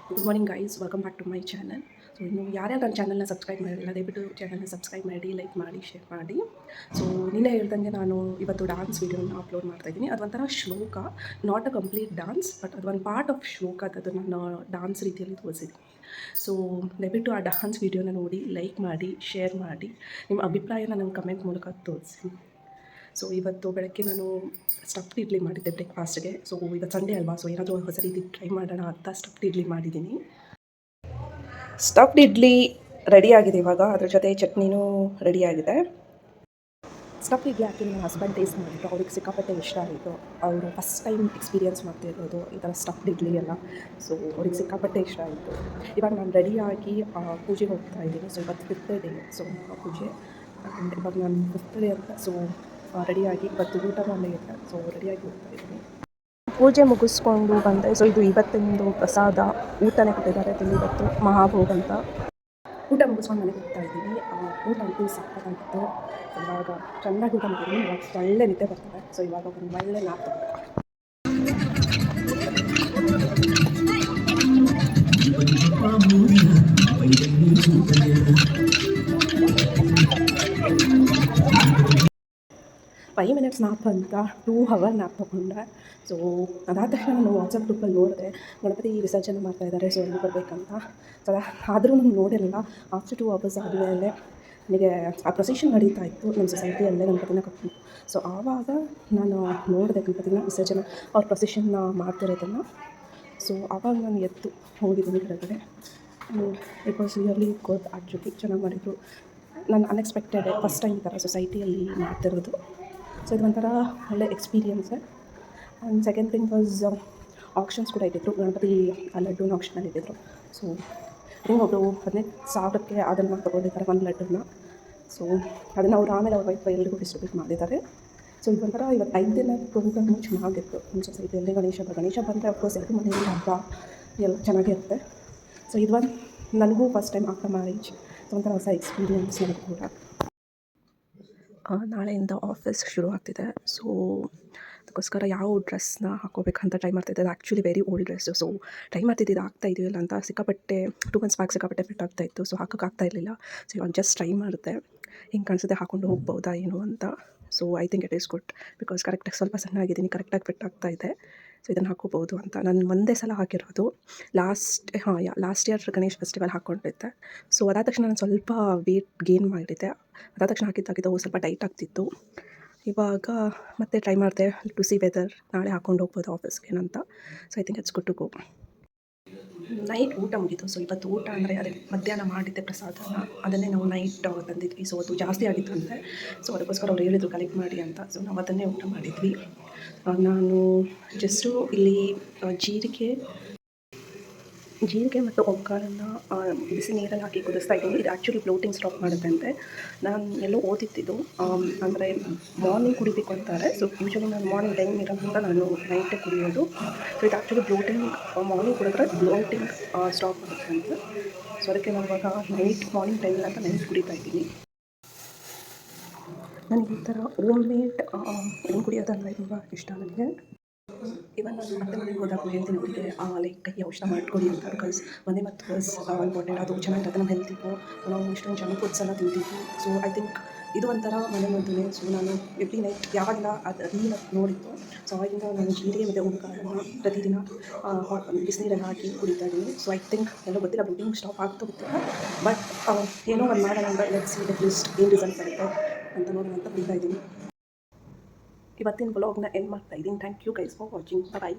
Good morning guys, welcome back to my channel. So ಇನ್ನು ಯಾರ್ಯಾರು ನನ್ನ ಚಾನಲ್ನ ಸಬ್ಸ್ಕ್ರೈಬ್ ಮಾಡಿಲ್ಲ ದಯವಿಟ್ಟು ಚಾನಲ್ನ ಸಬ್ಸ್ಕ್ರೈಬ್ ಮಾಡಿ, ಲೈಕ್ ಮಾಡಿ, ಶೇರ್ ಮಾಡಿ. ಸೊ ನಿನ್ನೆ ಹೇಳ್ದಂಗೆ ನಾನು ಇವತ್ತು ಡಾನ್ಸ್ ವೀಡಿಯೋನ ಅಪ್ಲೋಡ್ ಮಾಡ್ತಾಯಿದ್ದೀನಿ. ಅದು ಒಂಥರ ಶ್ಲೋಕ, not a complete dance, but ಅದು ಒಂದು ಪಾರ್ಟ್ ಆಫ್ ಶ್ಲೋಕ ಅದು ನಾನು ಡಾನ್ಸ್ ರೀತಿಯಲ್ಲಿ ತೋರಿಸಿದ್ದೀನಿ. ಸೊ ದಯವಿಟ್ಟು ಆ ಡಾನ್ಸ್ ವೀಡಿಯೋನ ನೋಡಿ, ಲೈಕ್ ಮಾಡಿ, ಶೇರ್ ಮಾಡಿ, ನಿಮ್ಮ ಅಭಿಪ್ರಾಯನ ನಂಗೆ ಕಮೆಂಟ್ ಮೂಲಕ ತೋರಿಸಿ. ಸೊ ಇವತ್ತು ಬೆಳಗ್ಗೆ ನಾನು ಸ್ಟಫ್ಡ್ ಇಡ್ಲಿ ಮಾಡಿದ್ದೆ ಬ್ರೇಕ್ಫಾಸ್ಟ್ಗೆ. ಸೊ ಇವತ್ತು ಸಂಡೇ ಅಲ್ವಾ, ಸೊ ಏನಾದರೂ ಹೊಸ ರೀತಿ ಟ್ರೈ ಮಾಡೋಣ ಅಂತ ಸ್ಟಫ್ಡ್ ಇಡ್ಲಿ ಮಾಡಿದ್ದೀನಿ. ಸ್ಟಫ್ಡ್ ಇಡ್ಲಿ ರೆಡಿಯಾಗಿದೆ ಇವಾಗ, ಅದ್ರ ಜೊತೆ ಚಟ್ನಿನೂ ರೆಡಿಯಾಗಿದೆ. ಸ್ಟಫ್ಡ್ ಇಡ್ಲಿ ಆ್ಯಕ್ಚುಲಿ ನನ್ನ ಹಸ್ಬೆಂಡ್ ಟೇಸ್ಟ್ ಮಾಡಿಬಿಟ್ಟು ಅವ್ರಿಗೆ ಸಿಕ್ಕಾಪಟ್ಟೆ ಇಷ್ಟ ಆಯಿತು. ಅವರು ಫಸ್ಟ್ ಟೈಮ್ ಎಕ್ಸ್ಪೀರಿಯನ್ಸ್ ಮಾಡ್ತಿರೋದು ಈ ಥರ ಸ್ಟಫ್ಡ್ ಇಡ್ಲಿ ಎಲ್ಲ. ಸೊ ಅವ್ರಿಗೆ ಸಿಕ್ಕಾಪಟ್ಟೆ ಇಷ್ಟ ಆಯಿತು. ಇವಾಗ ನಾನು ರೆಡಿಯಾಗಿ ಪೂಜೆಗೆ ಹೋಗ್ತಾ ಇದ್ದೀನಿ. ಸೊ ಇವತ್ತು 5th ಡೇ, ಸೊ ಪೂಜೆ ಇವಾಗ ನಾನು 5th ಡೇ ಅಂತ. ಸೊ ರೆಡಿಯಾಗಿ ಇವತ್ತು ಊಟ ಅಲ್ಲೇ ಇದೆ. ಸೊ ರೆಡಿಯಾಗಿ ಹೋಗ್ತಾ ಇದ್ದೀನಿ. ಪೂಜೆ ಮುಗಿಸ್ಕೊಂಡು ಬಂದೆ. ಸೊ ಇದು ಇವತ್ತಿಂದು ಪ್ರಸಾದ, ಊಟನೇ ಕೊಟ್ಟಿದ್ದಾರೆ ಇವತ್ತು, ಮಹಾಭೋಗ ಅಂತ. ಊಟ ಮುಗಿಸ್ಕೊಂಡು ಮನೆಗೆ ಹೋಗ್ತಾ ಇದ್ದೀನಿ. ಊಟ ಅಂತೂ ಸಕ್ಕತ್ತಾಗಿತ್ತು. ಇವಾಗ ಚೆನ್ನಾಗಿ ಊಟ ಮಾಡಿದ್ದೀನಿ. ಇವಾಗ ಒಳ್ಳೆ ನಿದ್ದೆ ಬರ್ತದೆ. ಸೊ ಇವಾಗ ಒಂದು ಒಳ್ಳೆ ನಾಪ್ ತಗೊಳ್ಳಿ. ಫೈವ್ ಮಿನಿಟ್ಸ್ ನಾಪ್ ಅಂತ 2 ಅವರ್ ನಾಪ್ ತೊಗೊಂಡೆ. ಸೊ ಅದಾದ ತಕ್ಷಣ ನಾನು ವಾಟ್ಸಪ್ ಗ್ರೂಪಲ್ಲಿ ನೋಡಿದೆ ಗಣಪತಿ ವಿಸರ್ಜನೆ ಮಾಡ್ತಾಯಿದ್ದಾರೆ, ಸೊ ಎಲ್ಲಿ ಬರಬೇಕಂತ. ಸೊ ಆದರೂ ನಾನು ನೋಡಿರಲಿಲ್ಲ. ಆಫ್ಟರ್ 2 ಅವರ್ಸ್ ಆದಮೇಲೆ ನನಗೆ ಆ ಪ್ರೊಸೆಷನ್ ನಡೀತಾ ಇತ್ತು ನಮ್ಮ ಸೊಸೈಟಿಯಲ್ಲೇ ಗಣಪತಿನ ಕಟ್ಟಿ. ಸೊ ಆವಾಗ ನಾನು ನೋಡಿದೆ ಗಣಪತಿನ ವಿಸರ್ಜನೆ ಅವ್ರ ಪ್ರೊಸೆಷನ್ನ ಮಾಡ್ತಿರೋದನ್ನು. ಸೊ ಆವಾಗ ನಾನು ಎದ್ದು ಹೋಗಿದ್ದೀನಿ ಕೆಳಗಡೆ. It was really good. Actually ಚೆನ್ನಾಗಿ ಮಾಡಿದ್ರು. ನಾನು ಅನ್ಎಕ್ಸ್ಪೆಕ್ಟೆಡ್ ಫಸ್ಟ್ ಟೈಮ್ ಈ ಥರ ಸೊಸೈಟಿಯಲ್ಲಿ ಮಾಡ್ತಿರೋದು. ಸೊ ಇದು ಒಂಥರ ಒಳ್ಳೆ ಎಕ್ಸ್ಪೀರಿಯನ್ಸೆ. And second thing was actions ಕೂಡ ಇಟ್ಟಿದ್ರು. ಗಣಪತಿ ಲಡ್ಡೂನ ಆಕ್ಷನಲ್ಲಿ ಇಟ್ಟಿದ್ರು. ಸೊ ಹಿಂಗೆ ಒಬ್ಬರು 15,000ಕ್ಕೆ ಅದನ್ನು ತೊಗೊಂಡಿದ್ದಾರೆ ಒಂದು ಲಡ್ಡೂನ. ಸೊ ಅದನ್ನು ಅವ್ರು ಆಮೇಲೆ ಅವ್ರ ವೈಫ್ ಎಲ್ರಿಗೂ ಡಿಸ್ಟ್ರಿಬ್ಯೂಟ್ ಮಾಡಿದ್ದಾರೆ. ಸೊ ಇದು ಒಂಥರ ಇವತ್ತು 5 ದಿನ ಪ್ರೋಗ್ರಾಮು ಚೆನ್ನಾಗಿತ್ತು ನಮ್ಮ ಸೊಸೈಟಿಯಲ್ಲಿ. ಗಣೇಶ ಬಂದರೆ ಅಫ್ಕೋರ್ಸ್ ಎಲ್ಲರೂ ಮನೆಯಲ್ಲಿ ಹಬ್ಬ ಎಲ್ಲ ಚೆನ್ನಾಗಿರುತ್ತೆ. ಸೊ ಇದು ಒಂದು ನನಗೂ first time after marriage. So ಒಂಥರ ಹೊಸ ಎಕ್ಸ್ಪೀರಿಯನ್ಸ್ ನನಗೂ ಕೂಡ. ನಾಳೆಯಿಂದ ಆಫೀಸ್ ಶುರು ಆಗ್ತಿದೆ. ಸೊ ಅದಕ್ಕೋಸ್ಕರ ಯಾವ ಡ್ರೆಸ್ನ ಹಾಕೋಬೇಕಂತ ಟ್ರೈ ಮಾಡ್ತಿದ್ದೆ. ಅದು actually very old dress. So try ಮಾಡ್ತಿದ್ದು ಆಗ್ತಾ ಇದೆಯಲ್ಲ ಅಂತ ಸಿಕ್ಕಾಪಟ್ಟೆ 2 ಮಂತ್ಸ್ ಬ್ಯಾಕ್ ಸಿಕ್ಕಾಪಟ್ಟೆ ಫಿಟ್ ಆಗ್ತಾಯಿತ್ತು. ಸೊ ಹಾಕೋಕ್ಕಾಗ್ತಾ ಇರಲಿಲ್ಲ. ಸೊ ಇವಾಗ ಜಸ್ಟ್ ಟ್ರೈ ಮಾಡಿದೆ, ಹಿಂಗೆ ಕಾಣಿಸುತ್ತೆ ಹಾಕ್ಕೊಂಡು ಹೋಗ್ಬೋದಾ ಏನು ಅಂತ. So I think it is good, because ಕರೆಕ್ಟಾಗಿ ಸ್ವಲ್ಪ ಸಣ್ಣಾಗಿದ್ದೀನಿ, ಕರೆಕ್ಟಾಗಿ ಫಿಟ್ ಆಗ್ತಾ ಇದೆ. ಸೊ ಇದನ್ನು ಹಾಕೋಬೋದು ಅಂತ. ನಾನು ಒಂದೇ ಸಲ ಹಾಕಿರೋದು ಲಾಸ್ಟ್ ಇಯರ್ ಗಣೇಶ್ ಫೆಸ್ಟಿವಲ್ ಹಾಕ್ಕೊಂಡಿದ್ದೆ. ಸೊ ಅದಾದ ತಕ್ಷಣ ನಾನು ಸ್ವಲ್ಪ ವೇಟ್ ಗೇನ್ ಮಾಡಿದ್ದೆ. ಅದಾದ ತಕ್ಷಣ ಹಾಕಿದ್ದಾಗಿದ್ದು ಸ್ವಲ್ಪ ಟೈಟ್ ಆಗ್ತಿತ್ತು. ಇವಾಗ ಮತ್ತೆ ಟ್ರೈ ಮಾಡಿದೆ ಟು ಸಿ ವೆದರ್ ನಾಳೆ ಹಾಕ್ಕೊಂಡು ಹೋಗ್ಬೋದು ಆಫೀಸ್ಗೆ ಅಂತ. So I think it's good to go. Night ಊಟ ಮುಗೀತು. ಸೊ ಇವತ್ತು ಊಟ ಅಂದರೆ ಅದೇ ಮಧ್ಯಾಹ್ನ ಮಾಡಿದ್ದೆ ಪ್ರಸಾದನ, ಅದನ್ನೇ ನಾವು ನೈಟ್ ತಂದಿದ್ವಿ. ಸೊ ಅದು ಜಾಸ್ತಿ ಆಗಿತ್ತು ಅಂತೆ. ಸೊ ಅದಕ್ಕೋಸ್ಕರ ಅವ್ರು ಹೇಳಿದ್ರು ಕಲೆಕ್ಟ್ ಮಾಡಿ ಅಂತ. ಸೊ ನಾವು ಅದನ್ನೇ ಊಟ ಮಾಡಿದ್ವಿ. ನಾನು ಜಸ್ಟು ಇಲ್ಲಿ ಜೀರಿಗೆ ಮತ್ತು ಒಗ್ಗರಣೆನ ಬಿಸಿ ನೀರಲ್ಲಿ ಹಾಕಿ ಕುದಿಸ್ತಾ ಇದ್ದೀನಿ. ಇದು ಆ್ಯಕ್ಚುಲಿ ಬ್ಲೋಟಿಂಗ್ ಸ್ಟಾಪ್ ಮಾಡುತ್ತಂತೆ. ನಾನು ಎಲ್ಲೋ ಓದಿತ್ತಿದ್ದು ಅಂದರೆ ಮಾರ್ನಿಂಗ್ ಕುಡಿಬೇಕು ಅಂತಾರೆ. ಸೊ ಯೂಶ್ವಲಿ ನಾನು ಮಾರ್ನಿಂಗ್ ಟೈಮ್ ಇರೋದ್ರಿಂದ ನಾನು ನೈಟೇ ಕುಡಿಯೋದು. ಸೊ ಇದು ಆ್ಯಕ್ಚುಲಿ ಬ್ಲೋಟಿಂಗ್ ಮಾರ್ನಿಂಗ್ ಕುಡಿದ್ರೆ ಬ್ಲೋಟಿಂಗ್ ಸ್ಟಾಪ್ ಆಗುತ್ತೆ ಅಂತ. ಸೊ ಅದಕ್ಕೆ ನಾನು ಇವಾಗ ಮಾರ್ನಿಂಗ್ ಟೈಮಿಲ್ಲ ಅಂತ ನೈಟ್ ಕುಡಿತಾ ಇದ್ದೀನಿ. ನನಗೆ ಈ ಥರ ಓಮ್ ಮೇಡ್ ಏನು ಕುಡಿಯೋದಂದರೆ ತುಂಬ ಇಷ್ಟ ನನಗೆ. ಇವನ್ ನಾನು ಮತ್ತೆ ಮನೆಗೆ ಹೋದಾಗ ಹೇಳ್ತೀನಿ ಅವರಿಗೆ ಲೈಕ್ ಕೈ ಔಷಧ ಮಾಡ್ಕೊಳ್ಳಿ ಅಂತ. ಬಿಕಾಸ್ ಮನೆ ಮತ್ತು ವಾಸ್ ಇಂಪಾರ್ಟೆಂಟ್. ಅದು ಚೆನ್ನಾಗಿರುತ್ತೆ ನಮ್ಮ ಹೆಲ್ತಿಗೂ. ನಾವು ಇಷ್ಟೊಂದು ಜಂಕ್ ಫುಡ್ಸ್ ಎಲ್ಲ ತಿಂತೀವಿ. ಸೊ ಐ ಥಿಂಕ್ ಇದು ಒಂಥರ ಮನೆ ಮದ್ದುನೇ. ಸೊ ನಾನು ಎವ್ರಿ ನೈಟ್ ಯಾವಾಗಿಂದ ಅದು ರೀಲ್ ನೋಡಿತ್ತು, ಸೊ ಅವಾಗಿಂದ ನಾನು ಜೀರಿಗೆ ಮತ್ತು ಓಂಕಾರನ ಪ್ರತಿದಿನ ಬಿಸಿನೀರಲ್ಲಿ ಹಾಕಿ ಕುಡಿತಾ ಇದ್ದೀನಿ. ಸೊ ಐ ಥಿಂಕ್ ಎಲ್ಲೋ ಗೊತ್ತಿಲ್ಲ, ಬ್ಲೋಟಿಂಗ್ ಸ್ಟಾಪ್ ಆಗ್ತಾ ಗೊತ್ತಿಲ್ಲ. ಬಟ್ ಏನೋ ಒಂದು ಮಾಡೋಣ ಅಂತ ಲೆಟ್ಸ್ ಸಿ ಅಟ್ ಲೀಸ್ಟ್ ಏನು ರಿಸಲ್ಟ್ ಬರುತ್ತೆ ಅಂತ ನೋಡೋಣ ಅಂತ ಕುಡಿತಾ ಇದ್ದೀನಿ. ಇವತ್ತಿನ ಬ್ಲಾಗ್ನ ಎಂಡ್ ಮಾಡ್ತಾ ಇದ್ದೀನಿ. Thank you guys for watching. Bye.